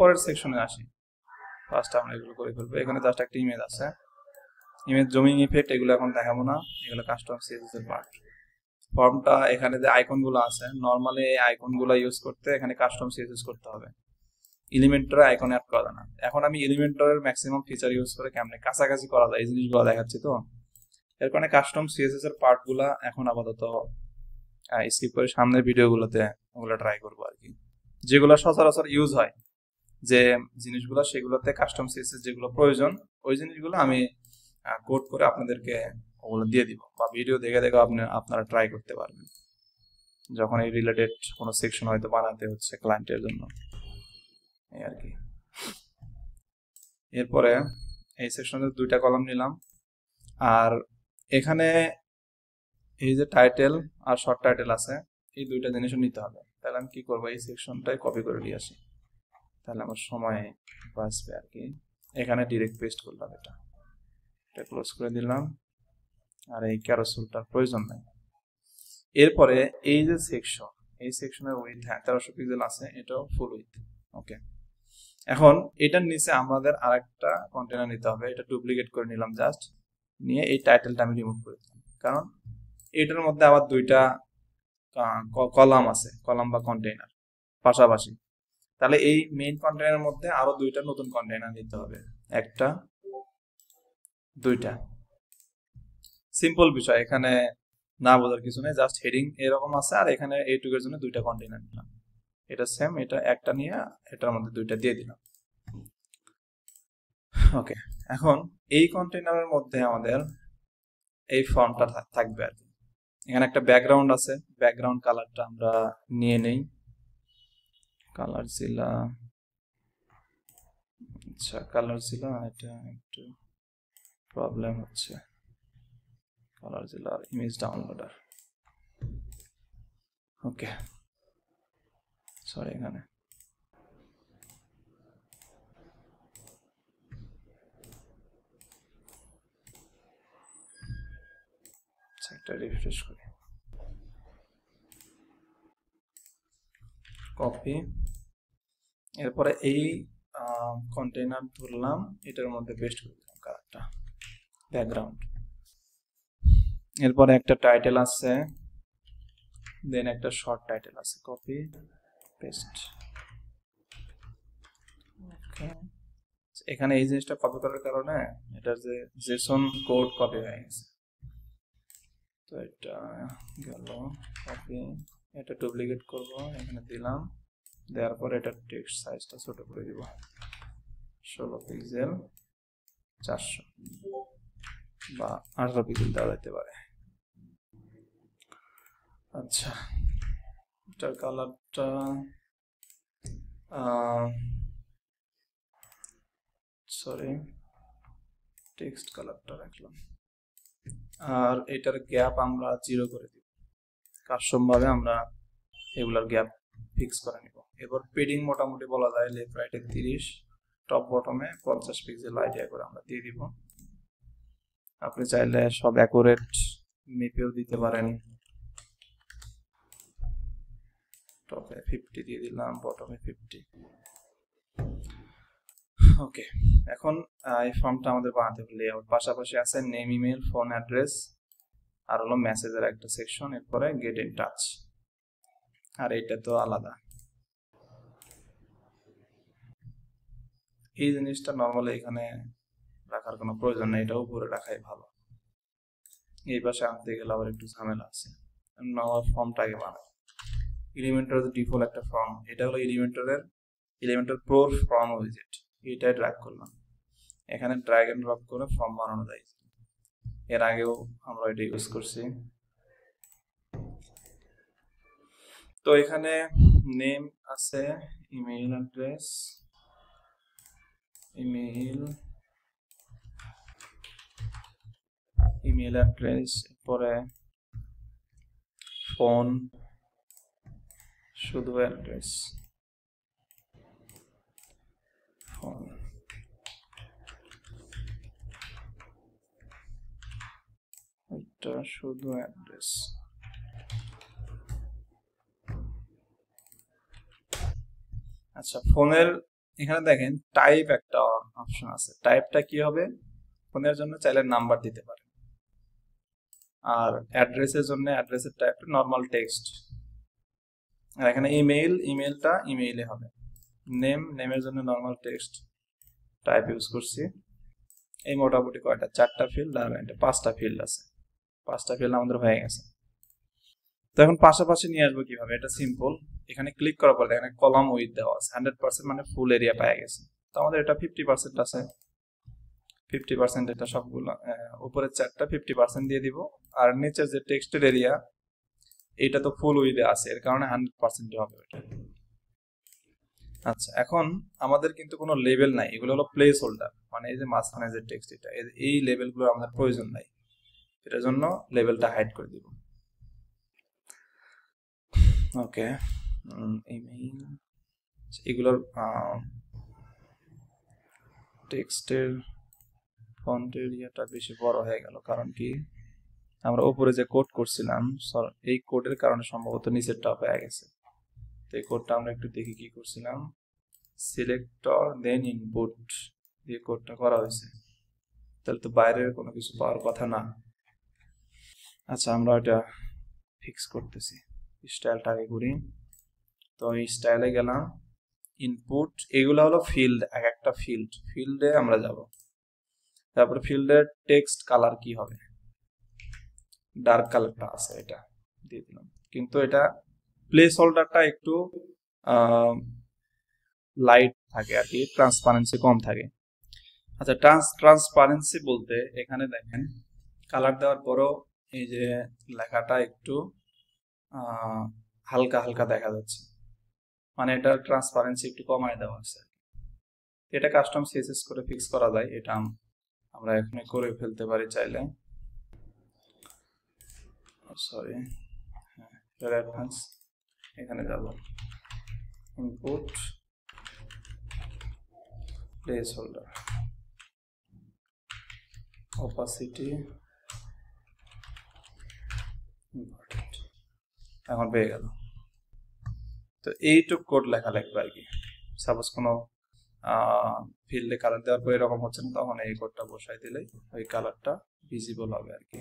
এরপরের সেকশনে আসি। ফার্স্ট আমরা এগুলো করে ফেলবো। এখানে জাস্ট একটা ইমেজ আছে, ইমেজ জুমিং ইফেক্ট, এগুলো এখন দেখাবো না, এগুলো কাস্টম সিএসএস এর পার্ট। ফর্মটা এখানে যে আইকনগুলো আছে, নরমালি এই আইকনগুলো ইউজ করতে এখানে কাস্টম সিএসএস করতে হবে, এলিমেন্টরে আইকন অ্যাড করা যায় না। এখন আমি এলিমেন্টরের ম্যাক্সিমাম ফিচার ইউজ করে কেমনে কাছাকাছি করা যায় এই জিনিসগুলো দেখাচ্ছি। তো এর কারণে কাস্টম সিএসএস এর পার্টগুলো এখন আপাতত স্কিপ করে সামনের ভিডিওগুলোতে ওগুলো ট্রাই করবো আর কি। যেগুলো সচরাচর ইউজ হয় যে জিনিসগুলো, সেগুলোতে কাস্টম সিএসএস যেগুলো প্রয়োজন ওই জিনিসগুলো আমি কোড করে আপনাদেরকে ওগুলো দিয়ে দিব, বা ভিডিও দেখে দেখে আপনারা ট্রাই করতে পারবেন যখন এই রিলেটেড কোনো সেকশন হয়তো বানাতে হচ্ছে ক্লায়েন্টের জন্য, এই আর কি। এরপরে এই সেকশনে দুইটা কলাম নিলাম, আর এখানে এই যে টাইটেল আর শর্ট টাইটেল আছে, এই দুইটা জিনিসও নিতে হবে। তাহলে আমি কি করবো, এই সেকশনটাই কপি করে নিয়ে আসি, তাহলে আমার সময় বাঁচবে আর কি। এখানে ডিরেক্ট পেস্ট করলাম, এটা ক্লোজ করে দিলাম, আর এই ক্যারোসেলটার প্রয়োজন নাই। এরপরে এই যে সেকশন, এই সেকশনের উইথ 1300 পিক্সেল আছে, এটাও ফুল উইথ। ওকে, এখন এটার নিচে আমাদের আরেকটা কন্টেনার নিতে হবে, এটা ডুপ্লিকেট করে নিলাম জাস্ট, নিয়ে এই টাইটেলটা আমি রিমুভ করে দিলাম, কারণ এটার মধ্যে আবার দুইটা কলাম আছে, কলাম বা কন্টেইনার পাশাপাশি। তাহলে এই মেইন কন্টেইনারের মধ্যে আরো দুইটা নতুন কন্টেইনার নিতে হবে, একটা দুইটা। সিম্পল বিষয়, এখানে না বোঝার কিছু নেই, জাস্ট হেডিং এরকম আছে, আর এখানে এইটুকের জন্য দুইটা কন্টেইনার নিলাম। এটা সেম, এটা একটা নিয়ে এটার মধ্যে দুইটা দিয়ে দিলাম। ওকে, এখন এই কন্টেইনারের মধ্যে আমাদের এই ফর্মটা থাকবে আর কি। এখানে একটা ব্যাকগ্রাউন্ড আছে, ব্যাকগ্রাউন্ড কালারটা আমরা নিয়ে নেই, কালার ছিল, আচ্ছা কালার ছিল, এটা একটু প্রবলেম হচ্ছে, কালার ছিল আর ইমেজ ডাউনলোডার। ওকে, সরি, এখানে একটা রিফ্রেশ করি, কপি। এরপরে এই কন্টেইনার ধরলাম, এটার মধ্যে পেস্ট করে দিলাম কালারটা, ব্যাকগ্রাউন্ড। এরপরে একটা টাইটেল আছে, দেন একটা শর্ট টাইটেল আছে, কপি পেস্ট। এখানে এই জিনিসটা কপি করার কারণে এটার যে জেসন কোড কপি হয়ে গেছে, তো এটা গেল কপি, এটা ডুপ্লিকেট করব, এখানে দিলাম, দেওয়ার পর এটা টেক্সট সাইজটা ছোট করে দিব, 16 পিক্সেল 400 বা 18 পিক্সেল দেওয়া যেতে পারে। আচ্ছা, এটার কালারটা সরি, টেক্সট কালারটা রাখলাম, আর এটার গ্যাপ আমরা 0 করে দিব, কাস্টম ভাবে আমরা এগুলার গ্যাপ ফিক্স করে নিব। এবার পেডিং মোটামুটি বলা যায় লেফট রাইটে 30, টপ বটমে 50 পিক্সেল আইডিয়া করে আমরা দিয়ে দিব। আপনি চাইলে সব অ্যাকুরেট মেপেও দিতে পারেন, টপে 50 দিয়ে দিলাম, বটমে 50। ওকে, এখন এই ফর্মটা আমাদের বানাতে হবে লেআউট, পাশাপাশি আছে নেম, ইমেল, ফোন অ্যাড্রেস, আর হলো মেসেজের একটা সেকশন, এরপরে গেট ইন টাচ, আর এটা তো আলাদা। এই জিনিসটা নর্মালি এখানে রাখার কোনো প্রয়োজন নেই, এটা উপরে রাখাই ভালো। এই পাশে আনতে গেলে আবার একটু ঝামেলা আছে, নর্মাল ফর্মটাকে বানাই। এলিমেন্টরের ডিফল্ট একটা ফর্ম, এটা হলো এলিমেন্টর প্রোর ফর্ম উইজেট, এটাই ড্র্যাগ করলাম, এখানে ড্র্যাগ এন্ড ড্রপ করে ফর্ম বানানো যায়। এর আগেও আমরা এটা ইউজ করছি। তো এখানে নেম আছে, ইমেইল অ্যাড্রেস, ইমেইল অ্যাড্রেস, পরে ফোন, শুধু অ্যাড্রেস, ফোন, এটা শুধু অ্যাড্রেস। আচ্ছা, ফোনের এখানে দেখেন টাইপ একটা অপশন আছে। টাইপটা কি হবে? ফোনের জন্য চাইলে নাম্বার দিতে পারে, আর অ্যাড্রেসের জন্য অ্যাড্রেসের টাইপ নর্মাল টেক্সট। আর এখানে ইমেলটা ইমেইলে হবে। নেমের জন্য নর্মাল টেক্সট টাইপ ইউজ করছি। এই মোটামুটি কয়টা 4টা ফিল্ড আর এটা 5টা ফিল্ড আছে। 5টা ফিল্ড আমাদের হয়ে গেছে। তো এখন পাশাপাশি নিয়ে আসবো কিভাবে? এটা সিম্পল। এখানে ক্লিক করার পর এখানে কলাম উইথ দেওয়া আছে 100%, মানে ফুল এরিয়া পাওয়া গেছে। তো আমাদের এটা 50% আছে। 50% এটা সবগুলো উপরের 4টা 50% দিয়ে দিব। আর নিচের যে টেক্সটের এরিয়া এটা তো ফুল উইথে আছে, এর কারণে 100% হবে ওটা। আচ্ছা, এখন আমাদের কিন্তু কোনো লেভেল নাই, এগুলো হলো প্লেস হোল্ডার, মানে এই যে মাঝখানে যে টেক্সট এটা, এই লেভেলগুলো আমাদের প্রয়োজন নাই। এটার জন্য লেভেলটা হাইড করে দিব। ওকে, ইমেইল, এগুলোর টেক্সটের ফন্ট এরিয়াটা বেশি বড় হয়ে গেল, কারণ কি আমরা উপরে যে কোড করছিলাম এই কোডের কারণে সম্ভবত নিচেরটা হয়ে গেছে। তো এই কোডটা আমরা একটু দেখি কি করছিলাম। সিলেক্টর দেন ইনপুট দিয়ে কোডটা করা হয়েছে, তাহলে তো বাইরের কোনো কিছু পাওয়ার কথা না। আচ্ছা, আমরা এটা ফিক্স করতেছি। স্টাইলটা আগে করি। তো এই স্টাইলে গেলাম, ইনপুট, এগুলো হলো ফিল্ড, এক একটা ফিল্ডে আমরা যাব। তারপরে ফিল্ডের টেক্সট কালার কি হবে? ডার্ক কালারটা আছে, এটা দিয়ে দিলাম। কিন্তু এটা প্লেস হোল্ডারটা একটু লাইট থাকে আর কি, ট্রান্সপারেন্সি কম থাকে। আচ্ছা, ট্রান্সপারেন্সি বলতে এখানে দেখেন কালার দেওয়ার পরও এই যে লেখাটা একটু হালকা হালকা দেখা যাচ্ছে, মানে এটা ট্রান্সপারেন্সি একটু কমায় দেওয়া আছে। এটা কাস্টম সিএসএস করে ফিক্স করা যায়, এটা আমরা এখানে করে ফেলতে পারি চাইলে। সরি, অ্যাডভান্স, এখানে যাব input place holder, opacity important, এখন পেয়ে গেল। তো এইটুক কোড লেখা লাগবে আর কি। সাপোজ কোনো ফিল্ডে কালার দেওয়ার পর এরকম হচ্ছে না, তখন এই কোডটা বসাই দিলেই ওই কালারটা ভিজিবল হবে আর কি।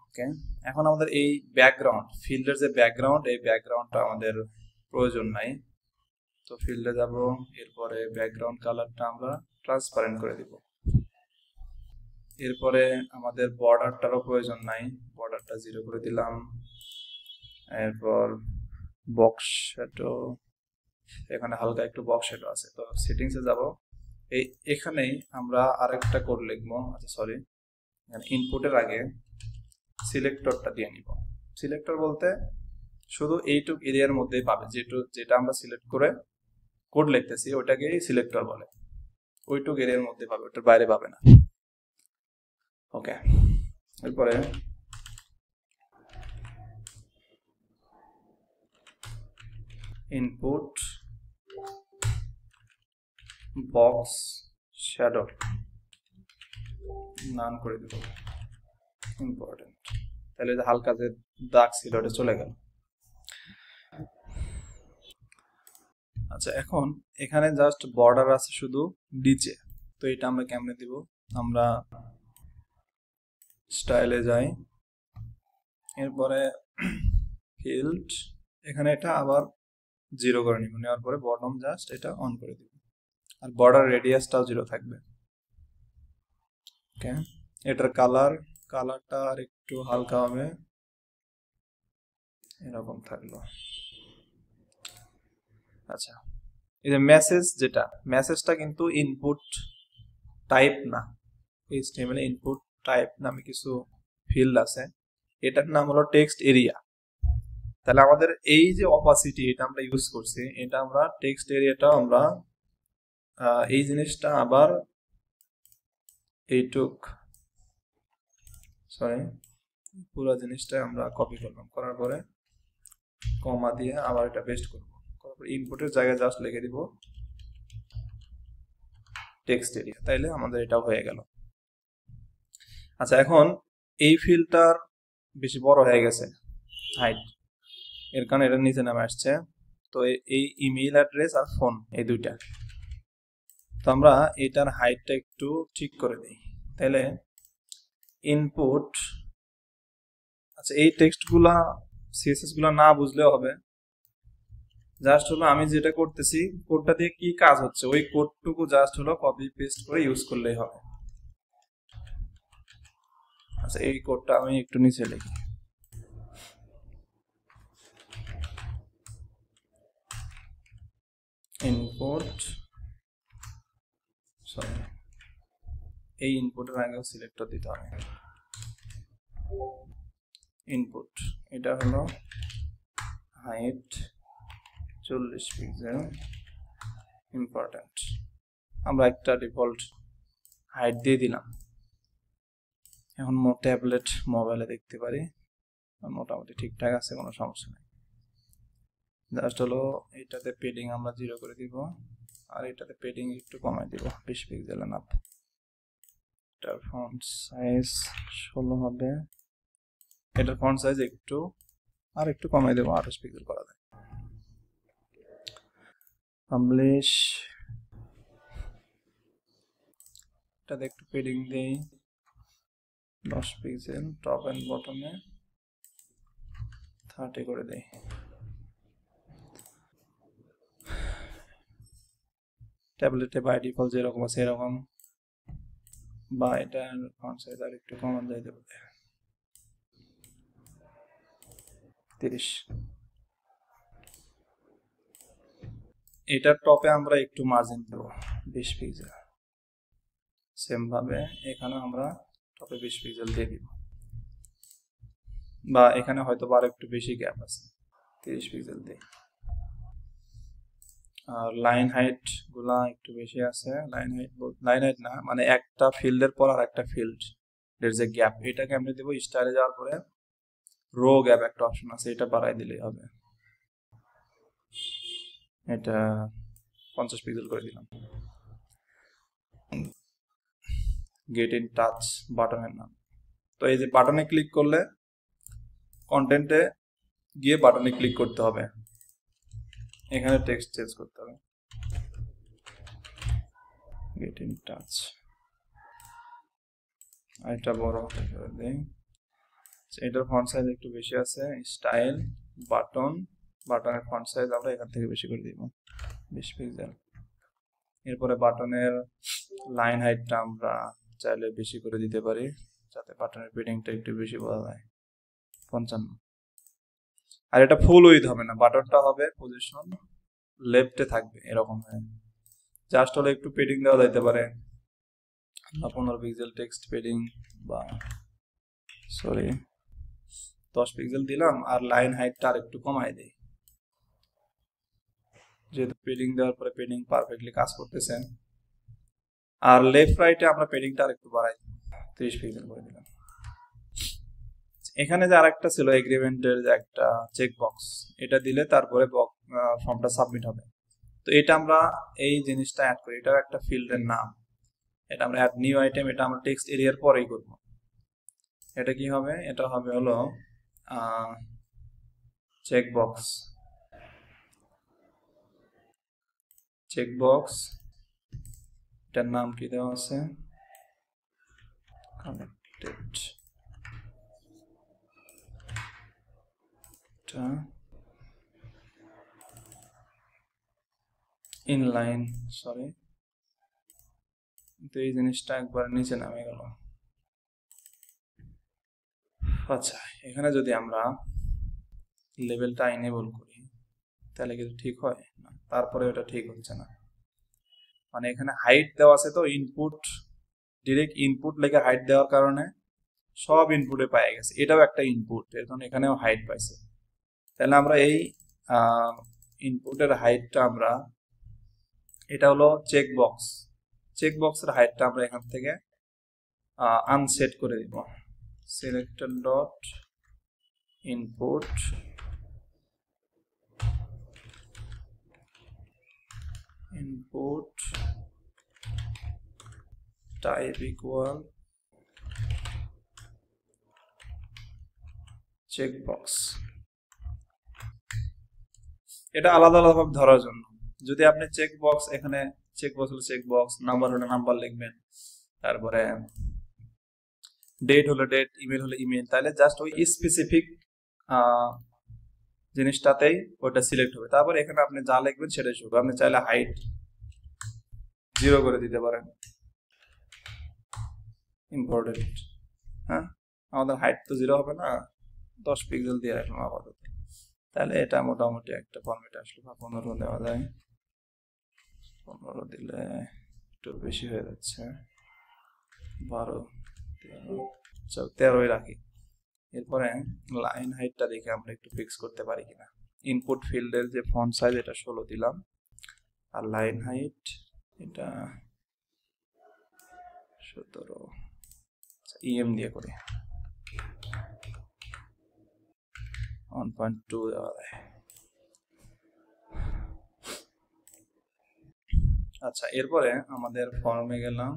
ওকে, এখন আমাদের এই ব্যাকগ্রাউন্ড, ফিল্ডের যে ব্যাকগ্রাউন্ড, এই ব্যাকগ্রাউন্ডটা আমাদের প্রয়োজন নাই। তো ফিল্ডে যাব, এরপরে ব্যাকগ্রাউন্ড কালারটা আমরা ট্রান্সপারেন্ট করে দিব। এরপরে আমাদের বর্ডারটারও প্রয়োজন নাই, বর্ডারটা 0 করে দিলাম। এরপর বক্স শ্যাডো, এখানে হালকা একটু বক্স শ্যাডো আছে। তো সেটিংসে যাব, এখানেই আমরা আরেকটা কোড লিখবো। আচ্ছা সরি, ইনপুটের আগে সিলেক্টরটা দিয়ে নিব। সিলেক্টর বলতে শুধু এইটুক এরিয়ার মধ্যেই পাবে, যেটা আমরা সিলেক্ট করে কোড লিখতেছি ওইটাকেই সিলেক্টর বলে। ওইটুক এরিয়ার মধ্যে পাবে, ওটার বাইরে পাবে না। ওকে, এরপরে ইনপুট বক্স শ্যাডো নান করে দেব, ইম্পর্টেন্ট। তাহলে হালকা যে দাগ ছিল ওটা চলে গেল। আচ্ছা, এখন এখানে জাস্ট বর্ডার আছে শুধু নিচে, তো এটা আমরা কেমনে দিব? আমরা স্টাইলে যাই, এরপরে ফিল্ড, এখানে এটা আবার 0 করে নিব, নেওয়ার পরে বটম জাস্ট এটা অন করে দিব, আর বর্ডার রেডিয়াসটাও 0 থাকবে। ওকে, এটার কালারটা আর একটু হালকা হবে, এরকম থাকলো। আচ্ছা, এই যে মেসেজটা কিন্তু ইনপুট টাইপ না, HTML ইনপুট টাইপ নামে কিছু ফিল্ড আছে, এটার নাম হলো টেক্সট এরিয়া। তাহলে আমাদের এই যে অপাসিটি এটা আমরা ইউজ করছি, এটা আমরা টেক্সট এরিয়াটা আমরা এই জিনিসটা আবার এইটুক, সরি, পুরো জিনিসটা আমরা কপি করলাম, করার পরে কমা দিয়ে আবার এটা পেস্ট করব, করার পরে ইনপুটের জায়গায় জাস্ট লিখে দিব টেক্সট এরিয়া, তাইলে আমাদের এটা হয়ে গেল। আচ্ছা, এখন এই ফিল্ডটার বেশি বড় হয়ে গেছে হাইট, এর কারণে এটা নিচে নামে আসছে। তো এই ইমেইল অ্যাড্রেস আর ফোন এই দুইটা। তো আমরা এটার হাইটটা একটু ঠিক করে দিই। তাহলে ইনপুট, আচ্ছা এই টেক্সটগুলা সিএসএস গুলা না বুঝলেও হবে, জাস্ট হলো আমি যেটা করতেছি কোডটা দিয়ে কি কাজ হচ্ছে ওই কোডটুকু জাস্ট হলো কপি পেস্ট করে ইউজ করলেই হবে। আচ্ছা এই কোডটা আমি একটু নিচে লিখি। ইনপুট, সরি এই ইনপুটের আগেও সিলেক্টর দিতে হবে। ইনপুট এটা হলো হাইট 40 পিক্সেল, ইম্পর্টেন্ট। আমরা একটা ডিফল্ট হাইট দিয়ে দিলাম। এখন ট্যাবলেট মোবাইলে দেখতে পারি মোটামুটি ঠিকঠাক আছে, কোনো সমস্যা নেই। জাস্ট হলো এটাতে পেডিং আমরা 0 করে দিব আর এটাতে পেডিং একটু কমাই দিব 20 পিক্সেল আপ। এটার ফন্ট সাইজ 16 হবে, এটার ফন্ট সাইজ একটু আর একটু কমাই দেব 28 পিক্সেল করা যায়। পাবলিশ, এটাতে একটু পেডিং দেই 10 পিক্সেল, টপ এন্ড বটমে 30 করে দেই। ট্যাবলেটে বাই ডিফল্ট যেরকম আছে এরকম, বা এটার ফন্ট সাইজ আর একটু কমান যাইতে পারে 30। এটার টপে আমরা একটু মার্জিন দেব 20 পিক্সেল, সেম ভাবে এখানে আমরা টপে 20 পিক্সেল দিয়ে দিব, বা এখানে হয়তো আর একটু বেশি গ্যাপ আছে 30 পিক্সেল দিই। আর লাইন হাইট গুলা একটু বেশি আছে, লাইন হাইট না মানে একটা ফিল্ডের পর আর একটা ফিল্ড এর যে গ্যাপ, এটাকে আমরা দেব স্টাইলে যাওয়ার পরে রো গ্যাপ একটা অপশন আছে, এটা বাড়াই দিলেই হবে। এটা 50 পিক্সেল করে দিলাম। গেট ইন টাচ বাটনের নাম, তো এই যে বাটনে ক্লিক করলে কন্টেন্টে গিয়ে বাটনে ক্লিক করতে হবে, এখানে টেক্সট চেঞ্জ করতে হবে গেট ইন টাচ। এটা বড় করে দেই, এটার ফন্ট সাইজ একটু বেশি আছে, স্টাইল বাটন, বাটনের ফন্ট সাইজ আমরা এখান থেকে বেশি করে দিব 20 পিক্সেল। এরপরে বাটনের লাইন হাইটটা আমরা চাইলে বেশি করে দিতে পারি যাতে বাটনের পেডিংটা একটু বেশি বোঝা যায় 55। আর এটা ফুল উইথ হবে না, বাটনটা হবে পজিশন লেফটে থাকবে এরকম হয়, জাস্ট হলে একটু পেডিং দেওয়া যেতে পারে 15 পিক্সেল টেক্সট পেডিং, বা সরি 10 পিক্সেল দিলাম, আর লাইন হাইটটা আর একটু কমাই দেই যেহেতু পেডিং দেওয়ার পরে পেডিং পারফেক্টলি কাজ করতেছে। আর লেফট রাইটে আমরা পেডিংটা আর একটু বাড়াই 30 পিক্সেল করে দিলাম। এখানে যে আরেকটা ছিল এগ্রিমেন্টের যে একটা চেক বক্স, এটা দিলে তারপরে ফর্মটা সাবমিট হবে। তো এটা আমরা এই জিনিসটা অ্যাড করি, এটা একটা ফিল্ডের নাম, এটা আমরা অ্যাড নিউ আইটেম, এটা আমরা টেক্সট এরিয়ার পরেই করব। এটা কি হবে, এটা হবে হলো চেক বক্স, চেক বক্স এটার নাম কি দেওয়া আছে কানেক্টেড, এটা ইনলাইন, সরি তো এই জিনিসটা একবার নিচে নামে গেল। আচ্ছা এখানে যদি আমরা লেভেলটা এনেবল করি তাহলে কিন্তু ঠিক হয় না, তারপরে এটা ঠিক হচ্ছে না, মানে এখানে হাইট দেওয়া আছে তো ইনপুট ডিরেক্ট ইনপুট লেখা হাইট দেওয়ার কারণে সব ইনপুটে পাই গেছে, এটাও একটা ইনপুট, এর জন্য এখানেও হাইট পাইছে। তাহলে আমরা এই ইনপুটের হাইটটা আমরা, এটা হলো চেক বক্স, চেক বক্সের হাইটটা আমরা এখান থেকে আনসেট করে দিব, selector dot input input type equal checkbox, এটা আলাদা আলাদা ভাবে ধরার জন্য। যদি আপনি চেক বক্স, এখানে চেক বক্স হলে চেক বক্স, নাম্বার হলে নাম্বার লিখবেন, তারপরে ডেট হলে ডেট, ইমেল হলে ইমেল, তাহলে জাস্ট ওই স্পেসিফিক জিনিসটাতেই ওটা সিলেক্ট হবে। তারপরে এখানে আপনি যা লিখবেন সেটাই শুরু। আপনি চাইলে হাইট 0 করে দিতে পারেন, ইম্পর্টেন্ট। হ্যাঁ, আমাদের হাইট তো 0 হবে না, 10 পিক্সেল দিয়ে রাখলাম আপাতত। তাহলে এটা মোটামুটি একটা ফরম্যাট আসলো। বা 15 দেওয়া যায়, 15 দিলে একটু বেশি হয়ে যাচ্ছে, 12, 13, 13ই রাখি। এরপরে লাইন হাইটটা দেখে আমরা একটু ফিক্স করতে পারি কিনা। ইনপুট ফিল্ডের যে ফন্ট সাইজ এটা 16 দিলাম, আর লাইন হাইট এটা 17, ইএম দিয়ে করি 1.2 দেওয়া যায়। আচ্ছা, এরপরে আমাদের ফর্মে গেলাম,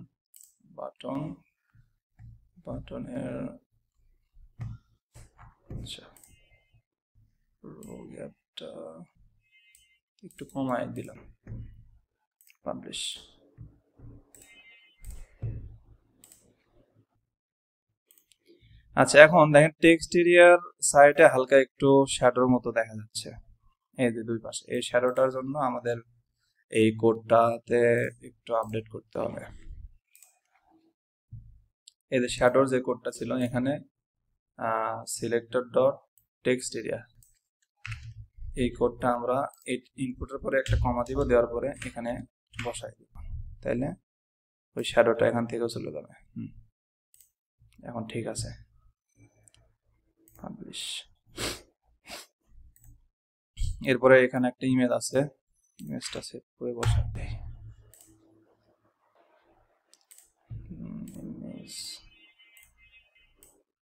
বাটনের আচ্ছা রো গ্যাপটা একটু কমায় দিলাম, পাবলিশ। আচ্ছা, এখন দেখেন টেক্সট এরিয়ার সাইডে হালকা একটু শ্যাডোর মতো দেখা যাচ্ছে, এই যে দুই পাশে। এই শ্যাডোটার জন্য আমাদের এই কোডটাতে একটু আপডেট করতে হবে। এই যে শ্যাডোর যে কোডটা ছিল এখানে সিলেক্টর ডট টেক্সট এরিয়া, এই কোডটা আমরা এই ইনপুটের পরে একটা কমা দিব, দেওয়ার পরে এখানে বসাই দিব, তাইলে ওই শ্যাডোটা এখান থেকেও চলে যাবে। এখন ঠিক আছে, পাবলিশ। এরপরে এখানে একটা ইমেজ আছে, ইমেজটা সেভ করে বসাই দেই। ইমেজ,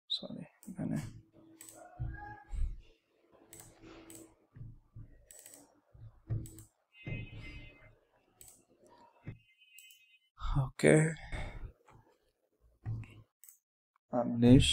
সরি, এখানে ওকে, পাবলিশ।